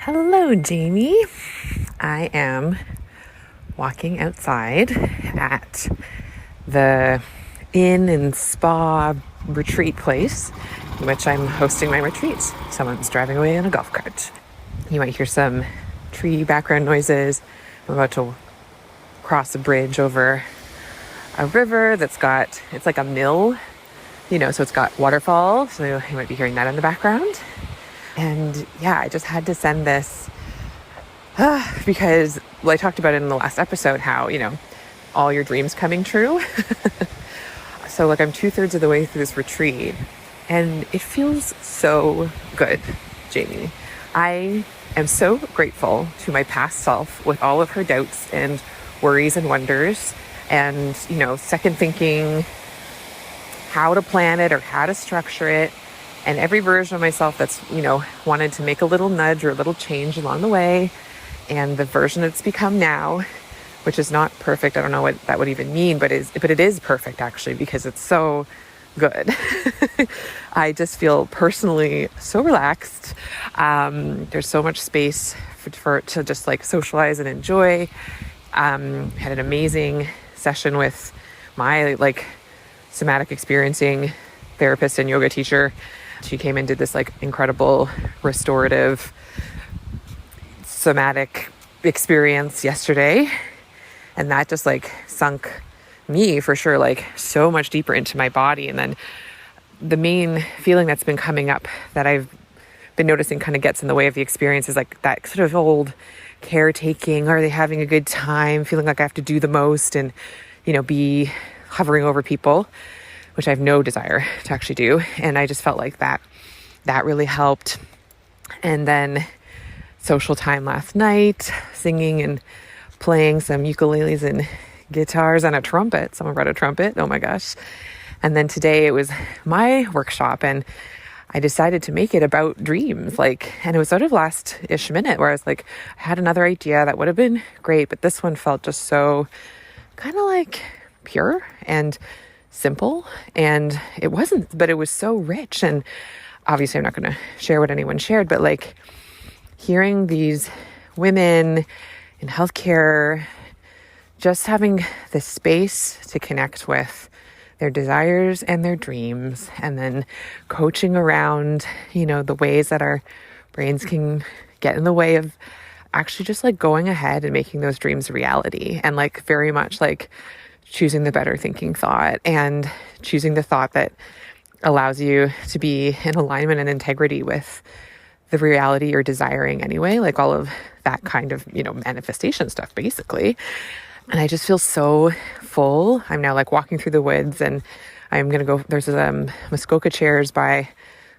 Hello, Jamie. I am walking outside at the inn and spa retreat place in which I'm hosting my retreat. Someone's driving away in a golf cart. You might hear some tree background noises. I'm about to cross a bridge over a river it's like a mill, so it's got waterfall. So you might be hearing that in the background. And yeah, I just had to send this because I talked about it in the last episode, how, all your dreams coming true. So I'm 2/3 of the way through this retreat and it feels so good, Jamie. I am so grateful to my past self with all of her doubts and worries and wonders and, second thinking how to plan it or how to structure it. And every version of myself that's, wanted to make a little nudge or a little change along the way. And the version it's become now, which is not perfect. I don't know what that would even mean, but it is perfect actually, because it's so good. I just feel personally so relaxed. There's so much space to just socialize and enjoy. Had an amazing session with my somatic experiencing therapist and yoga teacher. She came and did this incredible restorative somatic experience yesterday. And that just sunk me for sure, so much deeper into my body. And then the main feeling that's been coming up that I've been noticing kind of gets in the way of the experience is that sort of old caretaking. Are they having a good time? Feeling like I have to do the most and, be hovering over people, which I have no desire to actually do. And I just felt like that really helped. And then social time last night, singing and playing some ukuleles and guitars and a trumpet. Someone brought a trumpet. Oh my gosh. And then today it was my workshop and I decided to make it about dreams. And it was sort of last-ish minute where I was I had another idea that would have been great, but this one felt just so kind of pure and simple. And it wasn't, but it was so rich. And obviously I'm not going to share what anyone shared, but hearing these women in healthcare just having the space to connect with their desires and their dreams, and then coaching around, the ways that our brains can get in the way of actually just going ahead and making those dreams a reality. And very much choosing the better thinking thought and choosing the thought that allows you to be in alignment and integrity with the reality you're desiring anyway, all of that kind of, manifestation stuff, basically. And I just feel so full. I'm now walking through the woods and I'm going to go, there's Muskoka chairs by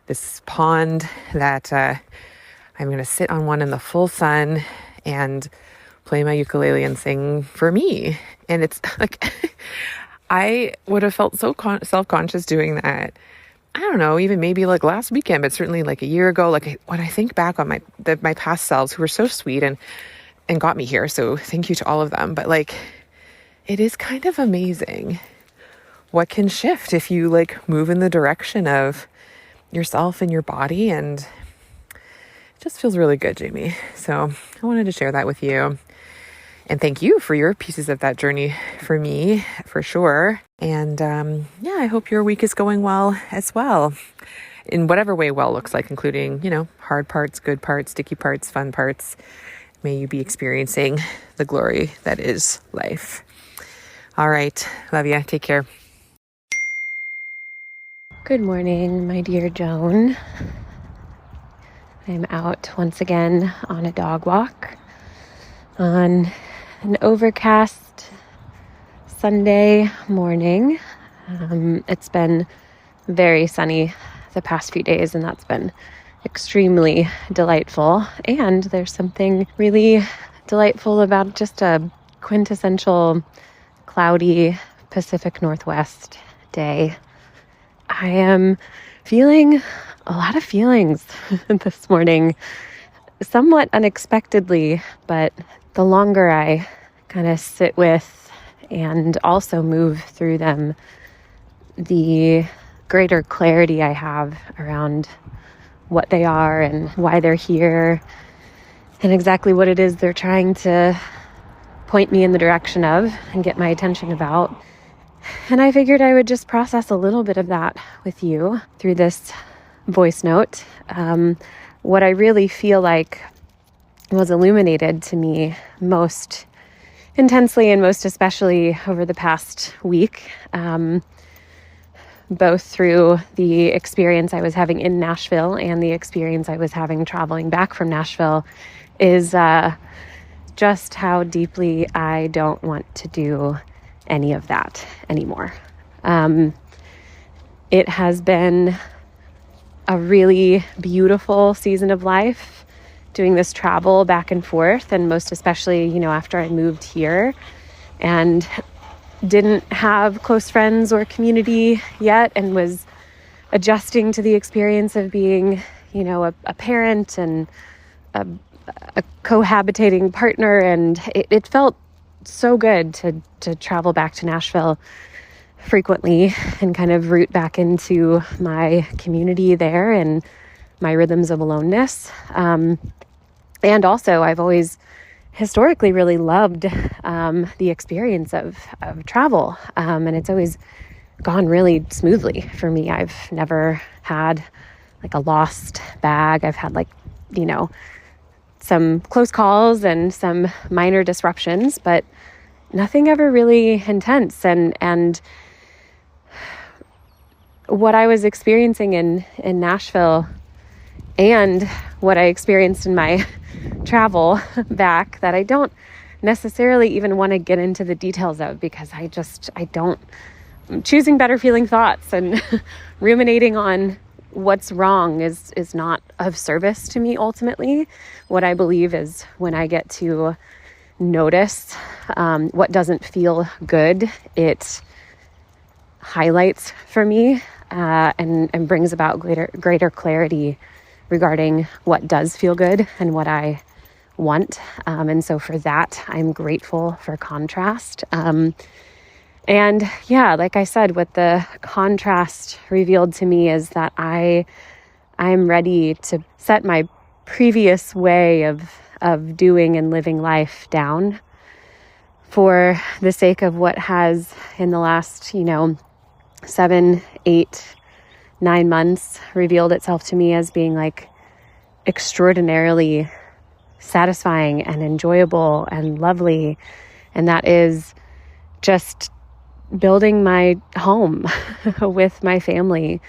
this pond that I'm going to sit on one in the full sun and play my ukulele and sing for me. And it's I would have felt so self-conscious doing that. I don't know, even maybe last weekend, but certainly a year ago, when I think back on my past selves who were so sweet and got me here. So thank you to all of them. But it is kind of amazing what can shift if you move in the direction of yourself and your body. And it just feels really good, Jamie. So I wanted to share that with you. And thank you for your pieces of that journey for me, for sure. And I hope your week is going well as well. In whatever way well looks like, including, hard parts, good parts, sticky parts, fun parts. May you be experiencing the glory that is life. All right. Love you. Take care. Good morning, my dear Joan. I'm out once again on a dog walk on an overcast Sunday morning. It's been very sunny the past few days, and that's been extremely delightful. And there's something really delightful about just a quintessential cloudy Pacific Northwest day. I am feeling a lot of feelings this morning, somewhat unexpectedly, but the longer I kind of sit with and also move through them, the greater clarity I have around what they are and why they're here, and exactly what it is they're trying to point me in the direction of and get my attention about. And I figured I would just process a little bit of that with you through this voice note. What I really feel like was illuminated to me most intensely and most especially over the past week, both through the experience I was having in Nashville and the experience I was having traveling back from Nashville, is just how deeply I don't want to do any of that anymore. It has been a really beautiful season of life doing this travel back and forth, and most especially, after I moved here and didn't have close friends or community yet and was adjusting to the experience of being, a parent and a cohabitating partner. And it felt so good to travel back to Nashville frequently and kind of root back into my community there and my rhythms of aloneness. And also, I've always historically really loved the experience of travel. And it's always gone really smoothly for me. I've never had like a lost bag. I've had some close calls and some minor disruptions, but nothing ever really intense. And what I was experiencing in Nashville and what I experienced in my travel back, that I don't necessarily even want to get into the details of, because I'm choosing better feeling thoughts and ruminating on what's wrong is not of service to me ultimately. What I believe is when I get to notice what doesn't feel good, it highlights for me and brings about greater clarity regarding what does feel good and what I want. And so for that, I'm grateful for contrast. And yeah, like I said, what the contrast revealed to me is that I'm ready to set my previous way of doing and living life down for the sake of what has in the last, 7, 8, 9 months revealed itself to me as being like extraordinarily satisfying and enjoyable and lovely. And that is just building my home with my family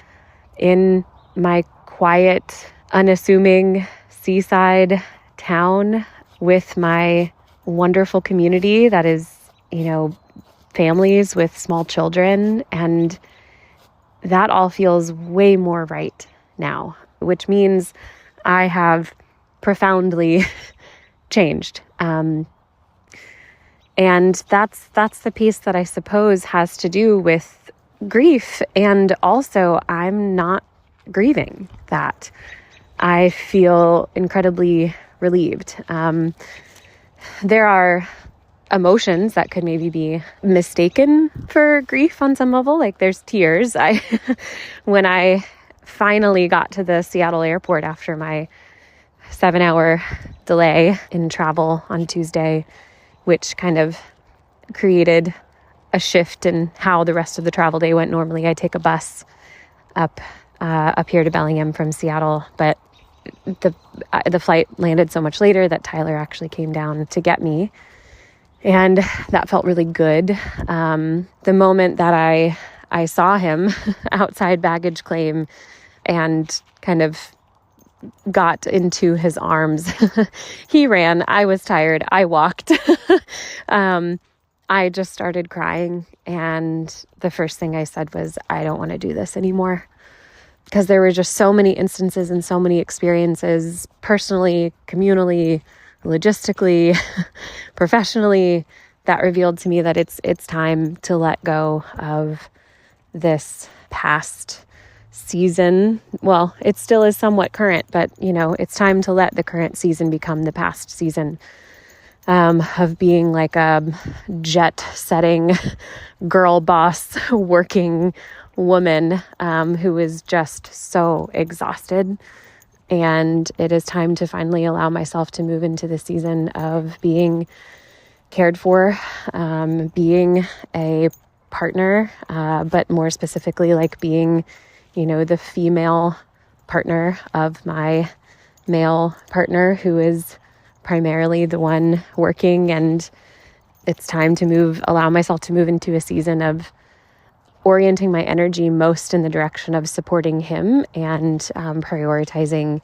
in my quiet, unassuming seaside town with my wonderful community that is, families with small children. And that all feels way more right now, which means I have profoundly changed. And that's the piece that I suppose has to do with grief. And also, I'm not grieving that. I feel incredibly relieved. There are emotions that could maybe be mistaken for grief on some level. Like there's tears. When I finally got to the Seattle airport after my 7-hour delay in travel on Tuesday, which kind of created a shift in how the rest of the travel day went. Normally I take a bus up here to Bellingham from Seattle, but the flight landed so much later that Tyler actually came down to get me. And that felt really good. The moment that I saw him outside baggage claim and kind of got into his arms, he ran. I was tired. I walked. I just started crying. And the first thing I said was, I don't want to do this anymore. Because there were just so many instances and so many experiences, personally, communally, logistically, professionally, that revealed to me that it's time to let go of this past season. Well, it still is somewhat current, but it's time to let the current season become the past season, of being like a jet-setting girl boss working woman who is just so exhausted And it is time to finally allow myself to move into the season of being cared for, being a partner, but more specifically, like being, the female partner of my male partner who is primarily the one working. And it's time to allow myself to move into a season of orienting my energy most in the direction of supporting him and prioritizing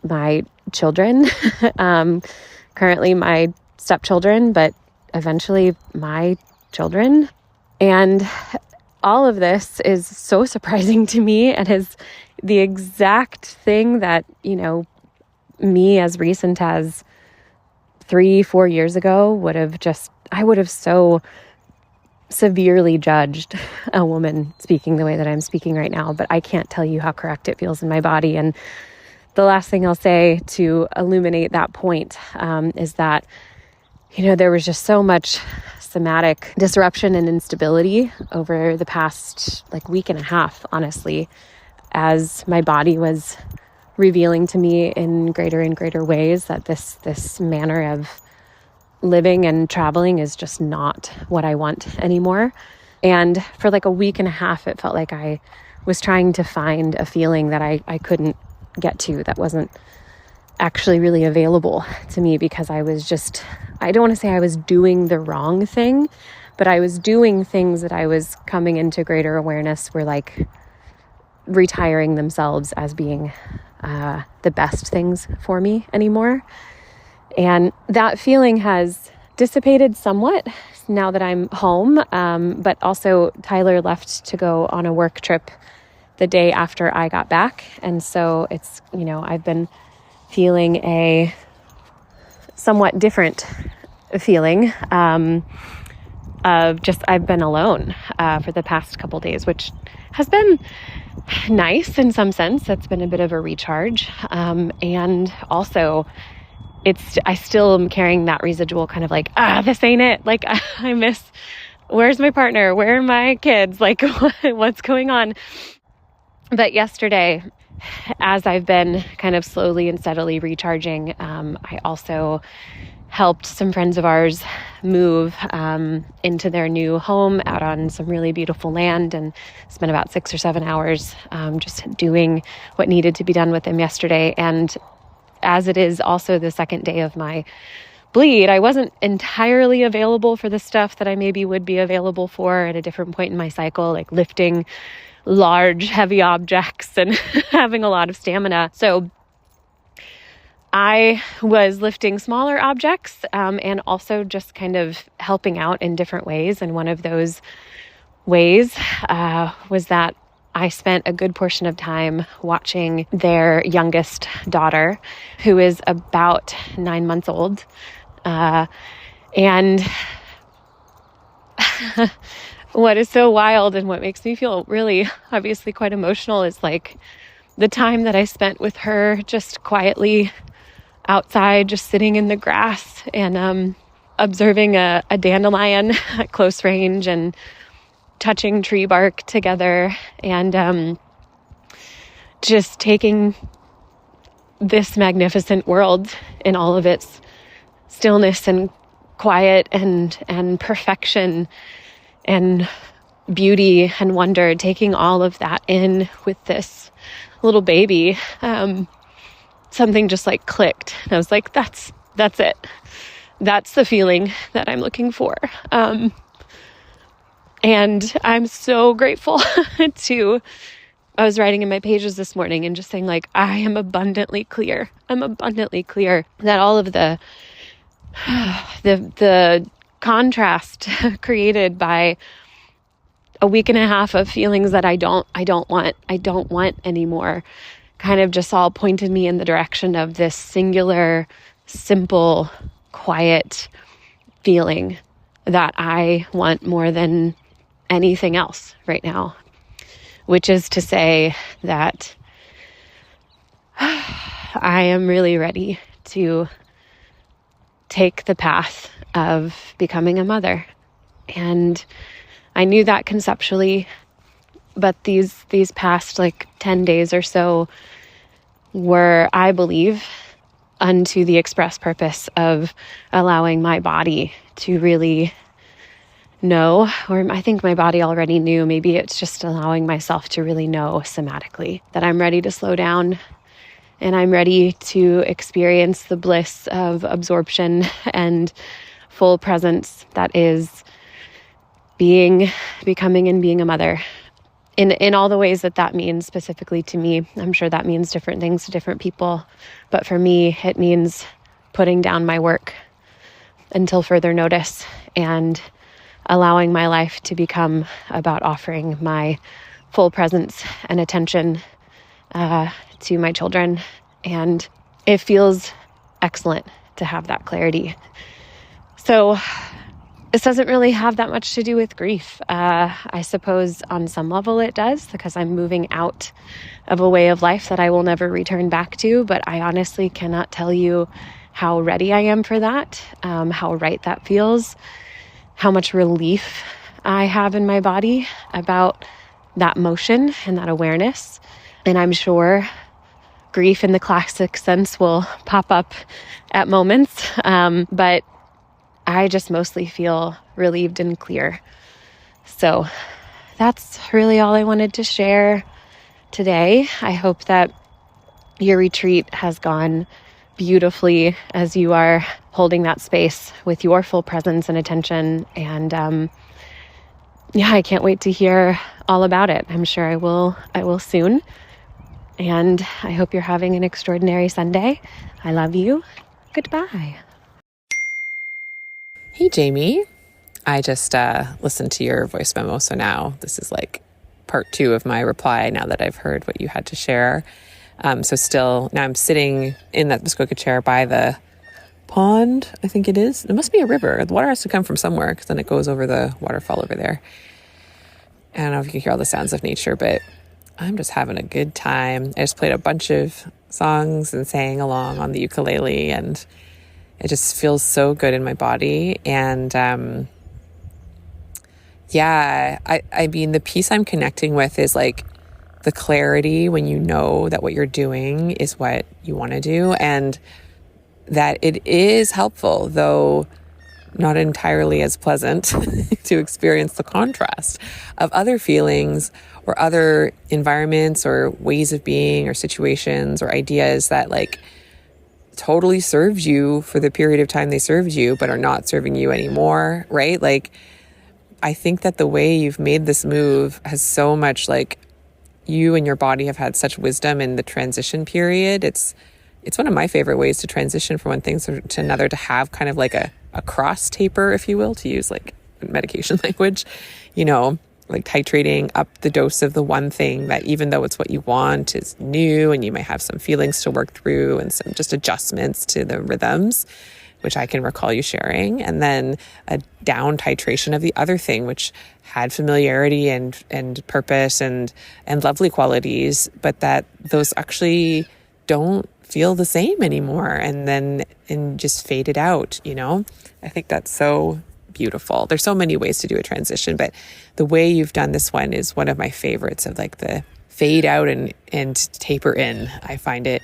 my children, currently my stepchildren, but eventually my children. And all of this is so surprising to me and is the exact thing that, me as recent as 3-4 years ago I would have so severely judged a woman speaking the way that I'm speaking right now, but I can't tell you how correct it feels in my body. And the last thing I'll say to illuminate that point is that, there was just so much somatic disruption and instability over the past week and a half, honestly, as my body was revealing to me in greater and greater ways that this manner of living and traveling is just not what I want anymore. And for a week and a half, it felt like I was trying to find a feeling that I couldn't get to, that wasn't actually really available to me, because I don't want to say I was doing the wrong thing, but I was doing things that I was coming into greater awareness were retiring themselves as being the best things for me anymore. And that feeling has dissipated somewhat now that I'm home. But also Tyler left to go on a work trip the day after I got back. And so it's, I've been feeling a somewhat different feeling of just, I've been alone for the past couple days, which has been nice in some sense. That's been a bit of a recharge. And also I still am carrying that residual kind of this ain't it. I miss, where's my partner? Where are my kids? What's going on? But yesterday, as I've been kind of slowly and steadily recharging, I also helped some friends of ours move into their new home out on some really beautiful land, and spent about 6 or 7 hours just doing what needed to be done with them yesterday. And as it is also the second day of my bleed, I wasn't entirely available for the stuff that I maybe would be available for at a different point in my cycle, like lifting large, heavy objects and having a lot of stamina. So I was lifting smaller objects and also just kind of helping out in different ways. And one of those ways was that I spent a good portion of time watching their youngest daughter, who is about 9 months old. And what is so wild and what makes me feel really obviously quite emotional is the time that I spent with her just quietly outside, just sitting in the grass and observing a dandelion at close range and touching tree bark together, and just taking this magnificent world in all of its stillness and quiet and perfection and beauty and wonder, taking all of that in with this little baby. Something just clicked. And I was like, that's it. That's the feeling that I'm looking for. And I'm so grateful I was writing in my pages this morning and just saying I am abundantly clear. I'm abundantly clear that all of the contrast created by a week and a half of feelings that I don't want anymore kind of just all pointed me in the direction of this singular, simple, quiet feeling that I want more than anything else right now, which is to say that I am really ready to take the path of becoming a mother. And I knew that conceptually, but these past 10 days or so, were, I believe, unto the express purpose of allowing my body to really know, or I think my body already knew, maybe it's just allowing myself to really know somatically that I'm ready to slow down and I'm ready to experience the bliss of absorption and full presence that is becoming and being a mother. In all the ways that means specifically to me. I'm sure that means different things to different people. But for me, it means putting down my work until further notice and allowing my life to become about offering my full presence and attention to my children. And it feels excellent to have that clarity. So this doesn't really have that much to do with grief. I suppose on some level it does, because I'm moving out of a way of life that I will never return back to. But I honestly cannot tell you how ready I am for that, how right that feels, how much relief I have in my body about that motion and that awareness. And I'm sure grief in the classic sense will pop up at moments, but I just mostly feel relieved and clear. So that's really all I wanted to share today. I hope that your retreat has gone beautifully as you are holding that space with your full presence and attention. And I can't wait to hear all about it. I'm sure I will soon. And I hope you're having an extraordinary Sunday. I love you. Goodbye. Hey, Jamie. I just listened to your voice memo, so now this is like part 2 of my reply now that I've heard what you had to share. So still, now I'm sitting in that Muskoka chair by the pond, I think it is. It must be a river. The water has to come from somewhere because then it goes over the waterfall over there. I don't know if you can hear all the sounds of nature, but I'm just having a good time. I just played a bunch of songs and sang along on the ukulele, and it just feels so good in my body. And I mean, the piece I'm connecting with is like the clarity when you know that what you're doing is what you want to do, and that it is helpful, though not entirely as pleasant, to experience the contrast of other feelings or other environments or ways of being or situations or ideas that like totally served you for the period of time they served you, but are not serving you anymore, right? Like, I think that the way you've made this move has so much, like, you and your body have had such wisdom in the transition period. It's one of my favorite ways to transition from one thing to another, to have kind of like a cross taper, if you will, to use like medication language, like titrating up the dose of the one thing that, even though it's what you want, is new, and you might have some feelings to work through and some just adjustments to the rhythms, which I can recall you sharing, and then a down titration of the other thing, which had familiarity and purpose and lovely qualities, but that those actually don't feel the same anymore, and just faded out. I think that's so beautiful. There's so many ways to do a transition, but the way you've done this one is one of my favorites, of like the fade out and taper in. I find it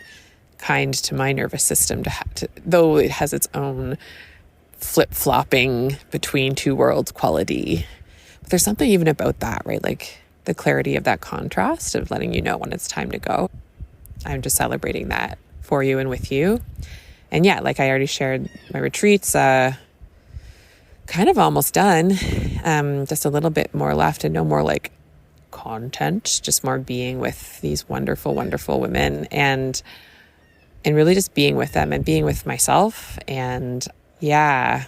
kind to my nervous system to though it has its own flip-flopping between two worlds quality. But there's something even about that, right? Like the clarity of that contrast of letting you know when it's time to go. I'm just celebrating that for you and with you. And yeah, like I already shared, my retreats, kind of almost done. Just a little bit more left, and no more like content, just more being with these wonderful, wonderful women, and really just being with them and being with myself. And yeah,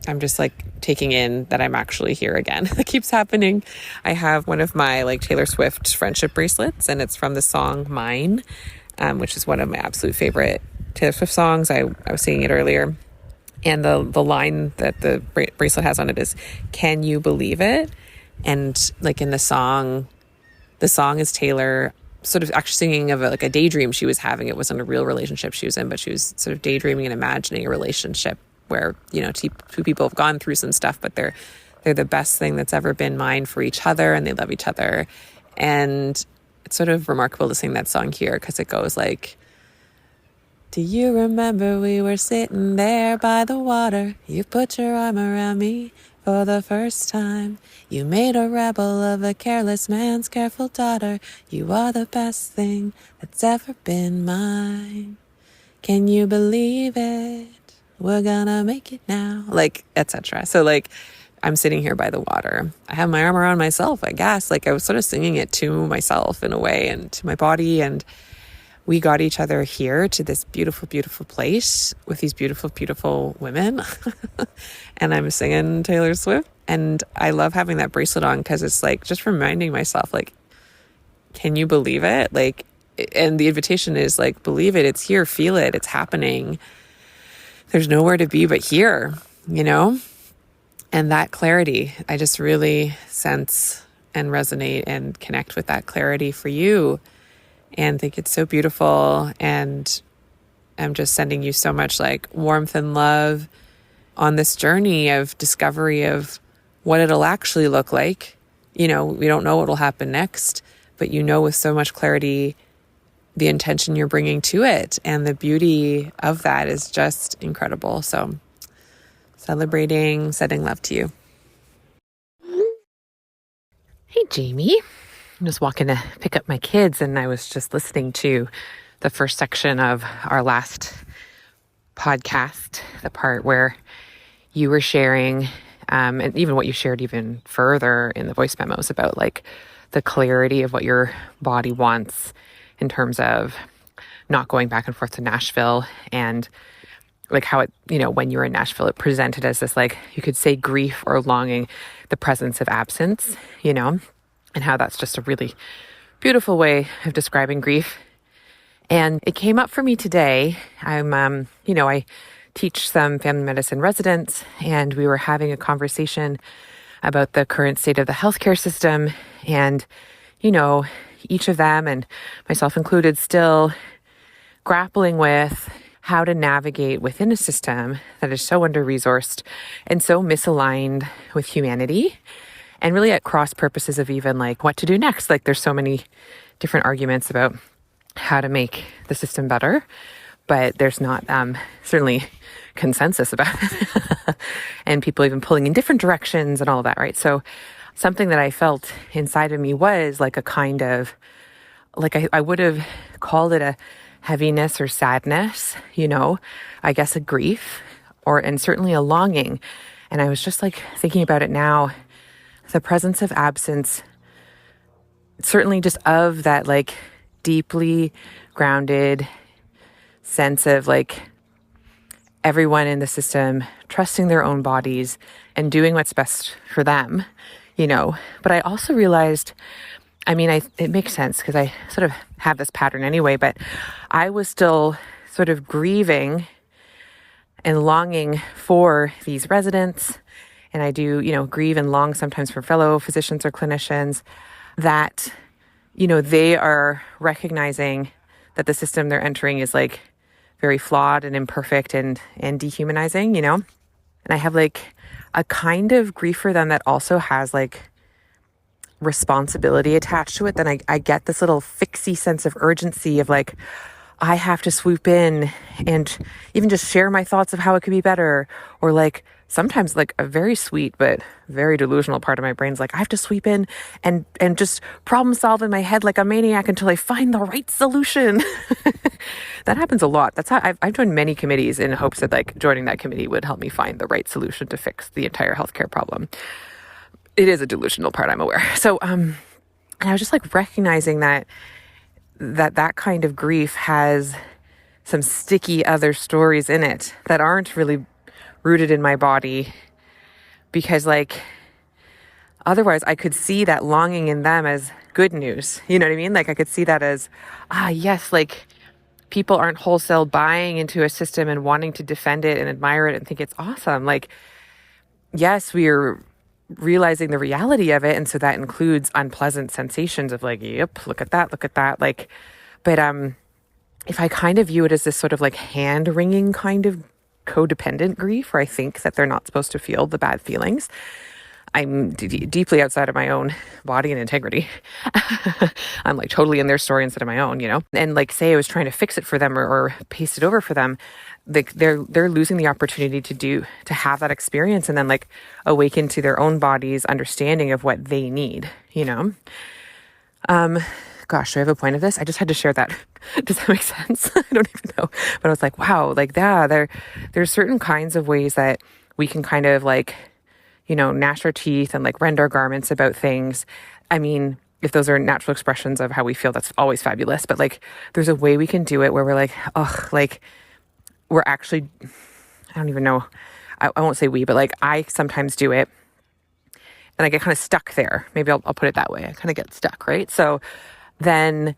I'm just like taking in that I'm actually here again. That keeps happening. I have one of my like Taylor Swift friendship bracelets, and it's from the song Mine, which is one of my absolute favorite Taylor Swift songs. I was singing it earlier. And the line that the bracelet has on it is, "Can you believe it?" And like in the song is Taylor sort of actually singing of like a daydream she was having. It wasn't a real relationship she was in, but she was sort of daydreaming and imagining a relationship where, two people have gone through some stuff, but they're the best thing that's ever been mine for each other, and they love each other. And it's sort of remarkable to sing that song here because it goes like, do you remember we were sitting there by the water? You put your arm around me for the first time. You made a rebel of a careless man's careful daughter. You are the best thing that's ever been mine. Can you believe it? We're gonna make it now. Like, etc. So like, I'm sitting here by the water. I have my arm around myself, I guess. Like I was sort of singing it to myself in a way and to my body. And we got each other here to this beautiful, beautiful place with these beautiful, beautiful women. And I'm singing Taylor Swift. And I love having that bracelet on because it's like just reminding myself, like, can you believe it? Like, and the invitation is like, believe it. It's here. Feel it. It's happening. There's nowhere to be but here, you know? And that clarity, I just really sense and resonate and connect with that clarity for you. And think it's so beautiful. And I'm just sending you so much like warmth and love on this journey of discovery of what it'll actually look like. You know, we don't know what will happen next, but you know with so much clarity the intention you're bringing to it. And the beauty of that is just incredible. So celebrating, sending love to you. Hey, Jamie. I'm just walking to pick up my kids, and I was just listening to the first section of our last podcast, the part where you were sharing, and even what you shared even further in the voice memos about like the clarity of what your body wants in terms of not going back and forth to Nashville, and like how it, you know, when you were in Nashville, it presented as this, like, you could say grief or longing, the presence of absence, you know, and how that's just a really beautiful way of describing grief. And it came up for me today. I'm, you know, I teach some family medicine residents, and we were having a conversation about the current state of the healthcare system. And, you know, each of them, and myself included, still grappling with how to navigate within a system that is so under-resourced and so misaligned with humanity, and really at cross purposes of even like what to do next. Like there's so many different arguments about how to make the system better, but there's not certainly consensus about it. And people even pulling in different directions and all of that, right? So something that I felt inside of me was like a kind of, like I would have called it a heaviness or sadness, you know, I guess a grief, and certainly a longing. And I was just like thinking about it now, the presence of absence, certainly just of that like deeply grounded sense of like everyone in the system trusting their own bodies and doing what's best for them, you know. But I also realized, I mean, it makes sense because I sort of have this pattern anyway, but I was still sort of grieving and longing for these residents. And I do, you know, grieve and long sometimes for fellow physicians or clinicians that, you know, they are recognizing that the system they're entering is like very flawed and imperfect and dehumanizing, you know. And I have like a kind of grief for them that also has like responsibility attached to it. Then I get this little fixie sense of urgency of like, I have to swoop in and even just share my thoughts of how it could be better. Or like sometimes like a very sweet but very delusional part of my brain's like, I have to sweep in and just problem solve in my head like a maniac until I find the right solution. That happens a lot. That's how I've joined many committees in hopes that like joining that committee would help me find the right solution to fix the entire healthcare problem. It is a delusional part, I'm aware. So, and I was just like recognizing that kind of grief has some sticky other stories in it that aren't really rooted in my body, because like otherwise I could see that longing in them as good news. You know what I mean? Like I could see that as, yes, like people aren't wholesale buying into a system and wanting to defend it and admire it and think it's awesome. Like, yes, we're realizing the reality of it. And so that includes unpleasant sensations of like, yep, look at that. Like, but if I kind of view it as this sort of like hand-wringing kind of codependent grief, where I think that they're not supposed to feel the bad feelings, I'm deeply outside of my own body and integrity. I'm like totally in their story instead of my own, and like say I was trying to fix it for them or paste it over for them, they're losing the opportunity to have that experience and then like awaken to their own body's understanding of what they need. Gosh, do I have a point of this? I just had to share that. Does that make sense? I don't even know. But I was like, wow, like there's certain kinds of ways that we can kind of like, gnash our teeth and like rend our garments about things. I mean, if those are natural expressions of how we feel, that's always fabulous. But like, there's a way we can do it where we're like, oh, like we're actually, I don't even know. I won't say we, but like I sometimes do it and I get kind of stuck there. Maybe I'll put it that way. I kind of get stuck, right? So then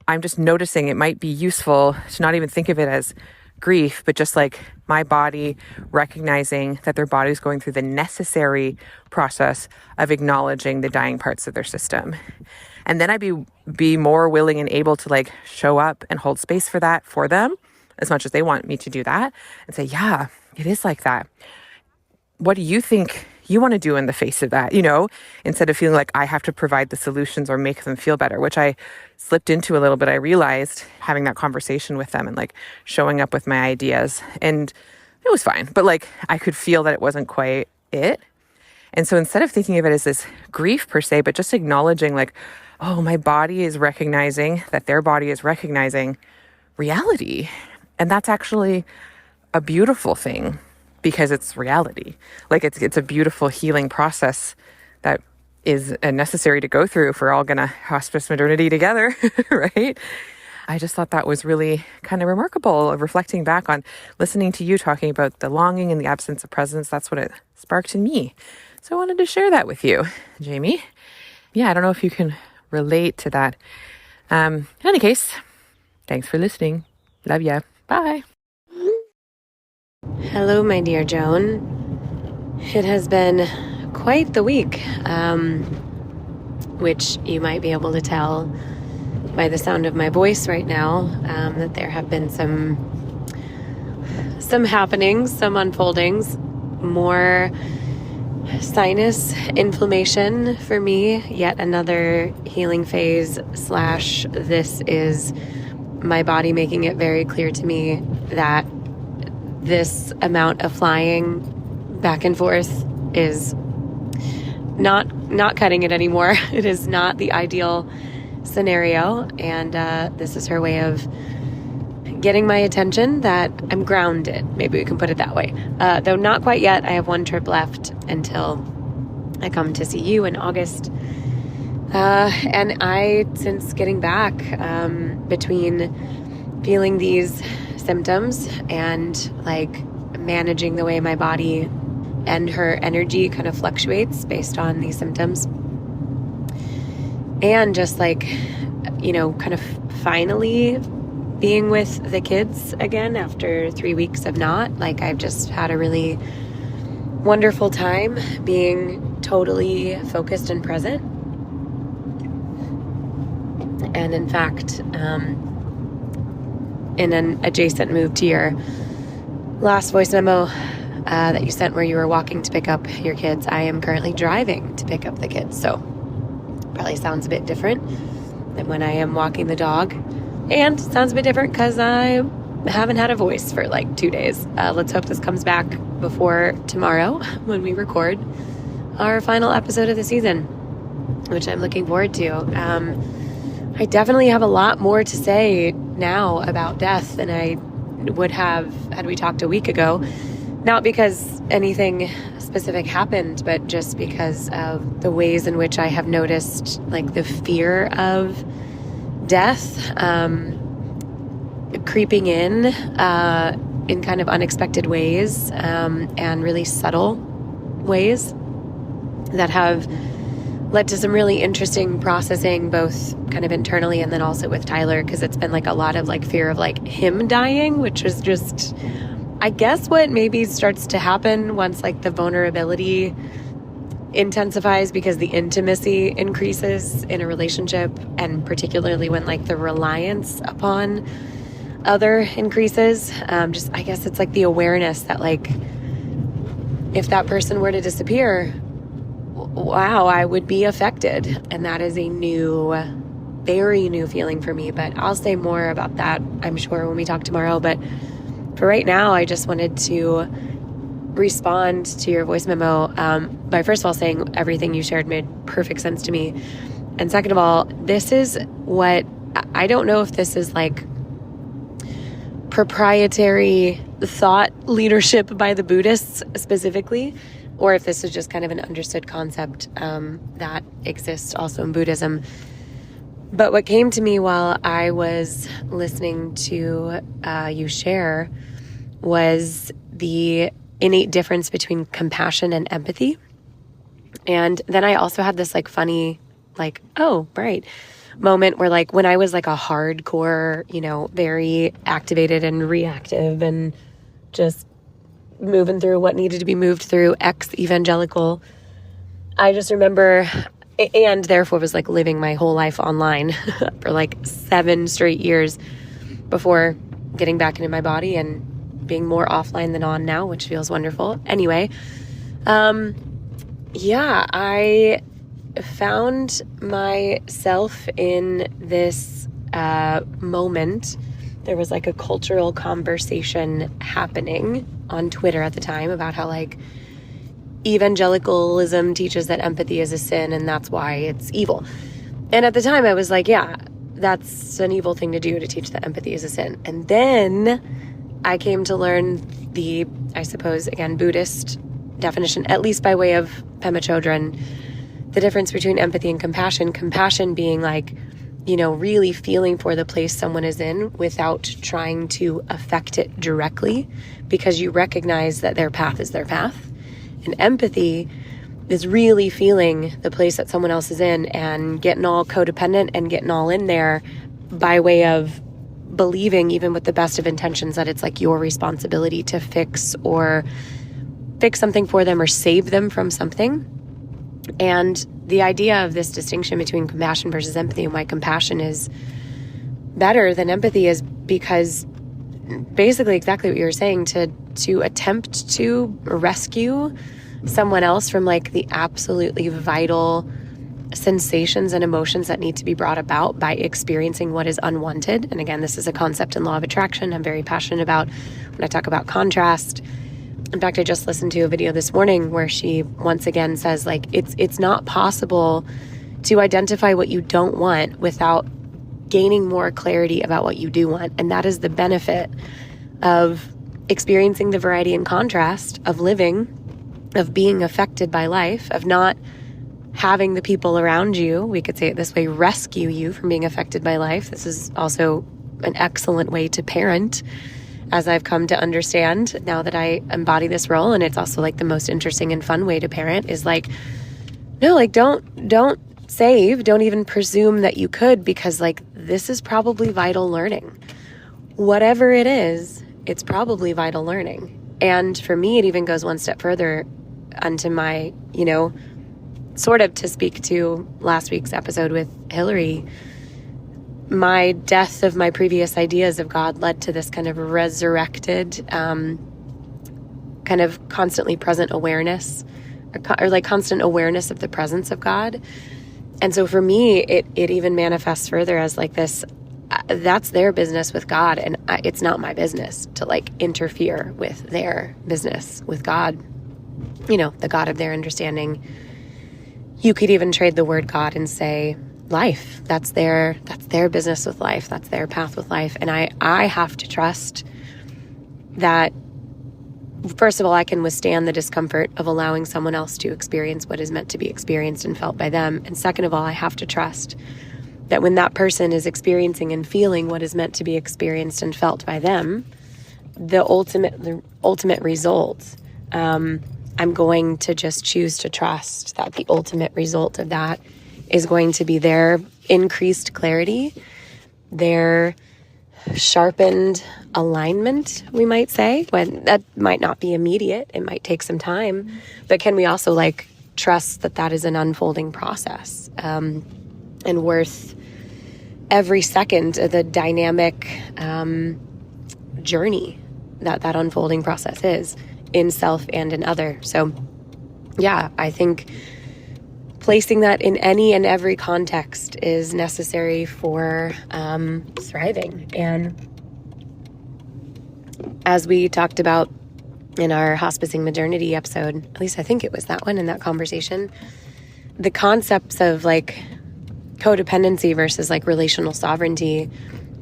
I'm just noticing it might be useful to not even think of it as grief, but just like my body recognizing that their body is going through the necessary process of acknowledging the dying parts of their system. And then I'd be more willing and able to like show up and hold space for that for them as much as they want me to do that and say, yeah, it is like that. What do you think you want to do in the face of that, instead of feeling like I have to provide the solutions or make them feel better, which I slipped into a little bit. I realized having that conversation with them and like showing up with my ideas, and it was fine, but like I could feel that it wasn't quite it. And so instead of thinking of it as this grief per se, but just acknowledging like, oh, my body is recognizing that their body is recognizing reality. And that's actually a beautiful thing, because it's reality. Like it's a beautiful healing process that is necessary to go through if we're all gonna hospice modernity together, right? I just thought that was really kind of remarkable, of reflecting back on listening to you talking about the longing and the absence of presence. That's what it sparked in me. So I wanted to share that with you, Jamie. Yeah, I don't know if you can relate to that. In any case, thanks for listening. Love ya. Bye. Hello, my dear Joan. It has been quite the week, which you might be able to tell by the sound of my voice right now, that there have been some happenings, some unfoldings, more sinus inflammation for me, yet another healing phase / this is my body making it very clear to me that this amount of flying back and forth is not cutting it anymore. It is not the ideal scenario, and this is her way of getting my attention that I'm grounded. Maybe we can put it that way. Though not quite yet. I have one trip left until I come to see you in August. And I, since getting back, between feeling these symptoms and like managing the way my body and her energy kind of fluctuates based on these symptoms, and just like, kind of finally being with the kids again after 3 weeks of not, like I've just had a really wonderful time being totally focused and present. And in fact, in an adjacent move to your last voice memo that you sent where you were walking to pick up your kids, I am currently driving to pick up the kids. So probably sounds a bit different than when I am walking the dog. And sounds a bit different because I haven't had a voice for like 2 days. Let's hope this comes back before tomorrow when we record our final episode of the season, which I'm looking forward to. I definitely have a lot more to say now about death than I would have had we talked a week ago. Not because anything specific happened, but just because of the ways in which I have noticed like the fear of death creeping in kind of unexpected ways, and really subtle ways that have led to some really interesting processing, both kind of internally and then also with Tyler, because it's been like a lot of like fear of like him dying, which is just, I guess, what maybe starts to happen once like the vulnerability intensifies because the intimacy increases in a relationship, and particularly when like the reliance upon other increases. I guess it's like the awareness that like if that person were to disappear, wow, I would be affected. And that is a very new feeling for me. But I'll say more about that, I'm sure, when we talk tomorrow. But for right now, I just wanted to respond to your voice memo by first of all saying everything you shared made perfect sense to me. And second of all, this is what, I don't know if this is like proprietary thought leadership by the Buddhists specifically, or if this is just kind of an understood concept that exists also in Buddhism. But what came to me while I was listening to you share was the innate difference between compassion and empathy. And then I also had this like funny, like, oh, right, moment where like when I was like a hardcore, very activated and reactive and just moving through what needed to be moved through, ex-evangelical, I just remember, and therefore was like living my whole life online for like 7 straight years before getting back into my body and being more offline than on now, which feels wonderful. Anyway, I found myself in this moment. There was like a cultural conversation happening on Twitter at the time about how like evangelicalism teaches that empathy is a sin and that's why it's evil. And at the time I was like, yeah, that's an evil thing to do, to teach that empathy is a sin. And then I came to learn the, I suppose, again, Buddhist definition, at least by way of Pema Chodron, the difference between empathy and compassion. Compassion being like, really feeling for the place someone is in without trying to affect it directly, because you recognize that their path is their path. And empathy is really feeling the place that someone else is in and getting all codependent and getting all in there by way of believing, even with the best of intentions, that it's like your responsibility to fix something for them or save them from something. And the idea of this distinction between compassion versus empathy, and why compassion is better than empathy, is because basically exactly what you were saying, to attempt to rescue someone else from like the absolutely vital sensations and emotions that need to be brought about by experiencing what is unwanted. And again, this is a concept in law of attraction I'm very passionate about when I talk about contrast. In fact, I just listened to a video this morning where she once again says like it's not possible to identify what you don't want without gaining more clarity about what you do want. And that is the benefit of experiencing the variety and contrast of living, of being affected by life, of not having the people around you, we could say it this way, rescue you from being affected by life. This is also an excellent way to parent, as I've come to understand now that I embody this role. And it's also like the most interesting and fun way to parent is like, no, like don't save, don't even presume that you could, because like this is probably vital learning. Whatever it is, it's probably vital learning. And for me, it even goes one step further onto my, sort of to speak to last week's episode with Hillary, my death of my previous ideas of God led to this kind of resurrected, kind of constantly present awareness, or like constant awareness of the presence of God. And so for me, it even manifests further as like this, that's their business with God, and it's not my business to like interfere with their business with God, the God of their understanding. You could even trade the word God and say life. That's their business with life. That's their path with life. And I have to trust that, first of all, I can withstand the discomfort of allowing someone else to experience what is meant to be experienced and felt by them. And second of all, I have to trust that when that person is experiencing and feeling what is meant to be experienced and felt by them, the ultimate result, I'm going to just choose to trust that the ultimate result of that is going to be their increased clarity, their sharpened alignment, we might say. When that might not be immediate, it might take some time, but can we also like trust that that is an unfolding process, and worth every second of the dynamic journey that unfolding process is in self and in other. So yeah, I think placing that in any and every context is necessary for thriving. And as we talked about in our hospicing modernity episode, at least I think it was that one in that conversation, the concepts of like codependency versus like relational sovereignty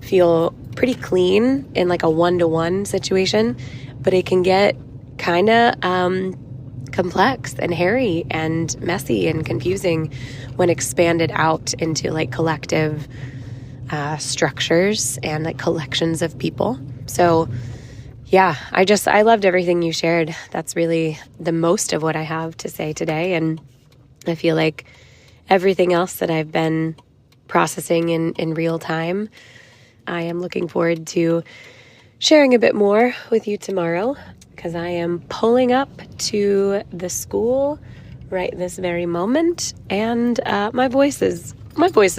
feel pretty clean in like a one-to-one situation, but it can get kind of complex and hairy and messy and confusing when expanded out into like collective structures and like collections of people. So yeah, I loved everything you shared. That's really the most of what I have to say today. And I feel like everything else that I've been processing in real time, I am looking forward to sharing a bit more with you tomorrow, because I am pulling up to the school right this very moment, and my voice is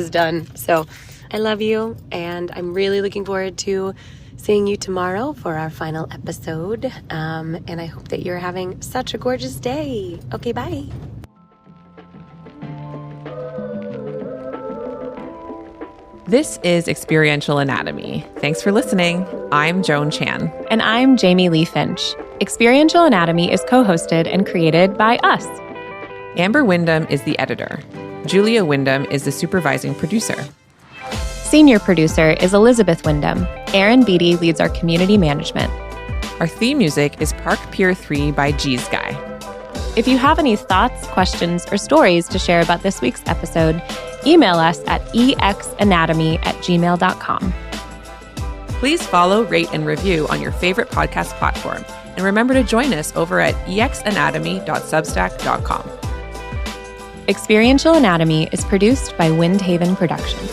done. So I love you, and I'm really looking forward to seeing you tomorrow for our final episode. And I hope that you're having such a gorgeous day. Okay, bye. This is Experiential Anatomy. Thanks for listening. I'm Joan Chan. And I'm Jamie Lee Finch. Experiential Anatomy is co-hosted and created by us. Amber Wyndham is the editor. Julia Wyndham is the supervising producer. Senior producer is Elizabeth Wyndham. Aaron Beatty leads our community management. Our theme music is Park Pier 3 by G's Guy. If you have any thoughts, questions, or stories to share about this week's episode, email us at exanatomy@gmail.com. Please follow, rate, and review on your favorite podcast platform. And remember to join us over at exanatomy.substack.com. Experiential Anatomy is produced by Windhaven Productions.